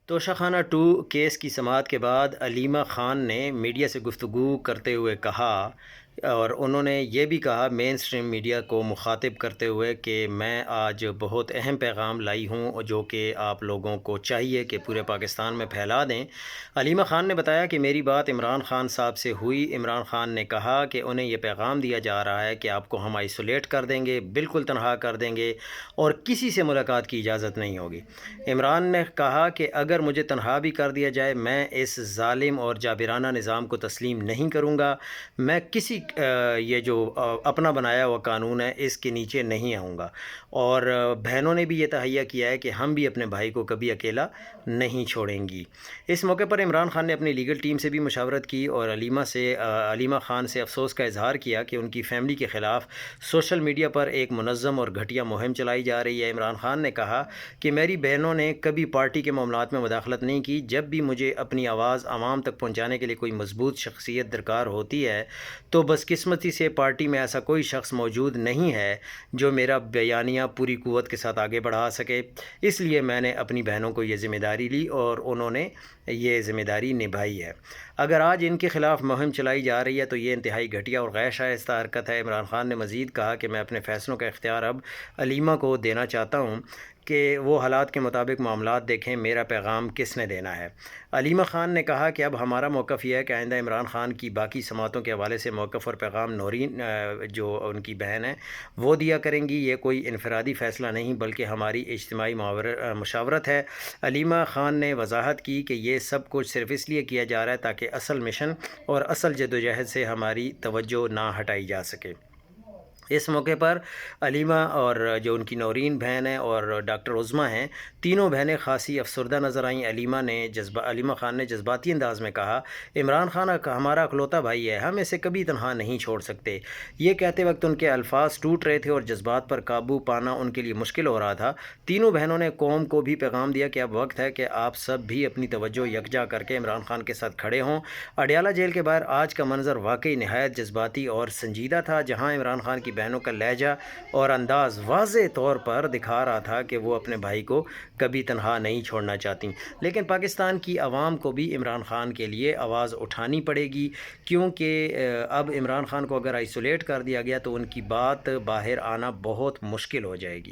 توشہ خانہ 2 کیس کی سماعت کے بعد علیمہ خان نے میڈیا سے گفتگو کرتے ہوئے کہا، اور انہوں نے یہ بھی کہا مین سٹریم میڈیا کو مخاطب کرتے ہوئے کہ میں آج بہت اہم پیغام لائی ہوں جو کہ آپ لوگوں کو چاہیے کہ پورے پاکستان میں پھیلا دیں۔ علیمہ خان نے بتایا کہ میری بات عمران خان صاحب سے ہوئی۔ عمران خان نے کہا کہ انہیں یہ پیغام دیا جا رہا ہے کہ آپ کو ہم آئسولیٹ کر دیں گے، بالکل تنہا کر دیں گے اور کسی سے ملاقات کی اجازت نہیں ہوگی۔ عمران نے کہا کہ اگر مجھے تنہا بھی کر دیا جائے میں اس ظالم اور جابرانہ نظام کو تسلیم نہیں کروں گا، میں کسی یہ جو اپنا بنایا ہوا قانون ہے اس کے نیچے نہیں آؤں گا۔ اور بہنوں نے بھی یہ تہیہ کیا ہے کہ ہم بھی اپنے بھائی کو کبھی اکیلا نہیں چھوڑیں گی۔ اس موقع پر عمران خان نے اپنی لیگل ٹیم سے بھی مشاورت کی اور علیمہ خان سے افسوس کا اظہار کیا کہ ان کی فیملی کے خلاف سوشل میڈیا پر ایک منظم اور گھٹیا مہم چلائی جا رہی ہے۔ عمران خان نے کہا کہ میری بہنوں نے کبھی پارٹی کے معاملات میں مداخلت نہیں کی۔ جب بھی مجھے اپنی آواز عوام تک پہنچانے کے لیے کوئی مضبوط شخصیت درکار ہوتی ہے تو بدقسمتی سے پارٹی میں ایسا کوئی شخص موجود نہیں ہے جو میرا بیانیہ پوری قوت کے ساتھ آگے بڑھا سکے، اس لیے میں نے اپنی بہنوں کو یہ ذمہ داری لی اور انہوں نے یہ ذمہ داری نبھائی ہے۔ اگر آج ان کے خلاف مہم چلائی جا رہی ہے تو یہ انتہائی گھٹیا اور غیر شائستہ حرکت ہے۔ عمران خان نے مزید کہا کہ میں اپنے فیصلوں کا اختیار اب علیمہ کو دینا چاہتا ہوں کہ وہ حالات کے مطابق معاملات دیکھیں، میرا پیغام کس نے دینا ہے۔ علیمہ خان نے کہا کہ اب ہمارا موقف یہ ہے کہ آئندہ عمران خان کی باقی سماعتوں کے حوالے سے موقف اور پیغام نورین جو ان کی بہن ہے وہ دیا کریں گی۔ یہ کوئی انفرادی فیصلہ نہیں بلکہ ہماری اجتماعی مشاورت ہے۔ علیمہ خان نے وضاحت کی کہ یہ سب کچھ صرف اس لیے کیا جا رہا ہے تاکہ اصل مشن اور اصل جدوجہد سے ہماری توجہ نہ ہٹائی جا سکے۔ اس موقع پر علیمہ اور جو ان کی نورین بہن ہے اور ڈاکٹر عظمیٰ ہیں، تینوں بہنیں خاصی افسردہ نظر آئیں۔ علیمہ خان نے جذباتی انداز میں کہا، عمران خان ہمارا اکلوتا بھائی ہے، ہم اسے کبھی تنہا نہیں چھوڑ سکتے۔ یہ کہتے وقت ان کے الفاظ ٹوٹ رہے تھے اور جذبات پر قابو پانا ان کے لیے مشکل ہو رہا تھا۔ تینوں بہنوں نے قوم کو بھی پیغام دیا کہ اب وقت ہے کہ آپ سب بھی اپنی توجہ یکجا کر کے عمران خان کے ساتھ کھڑے ہوں۔ اڈیالہ جیل کے باہر آج کا منظر واقعی نہایت جذباتی اور سنجیدہ تھا، جہاں عمران خان کی بہنوں کا لہجہ اور انداز واضح طور پر دکھا رہا تھا کہ وہ اپنے بھائی کو کبھی تنہا نہیں چھوڑنا چاہتی۔ لیکن پاکستان کی عوام کو بھی عمران خان کے لیے آواز اٹھانی پڑے گی، کیونکہ اب عمران خان کو اگر آئسولیٹ کر دیا گیا تو ان کی بات باہر آنا بہت مشکل ہو جائے گی۔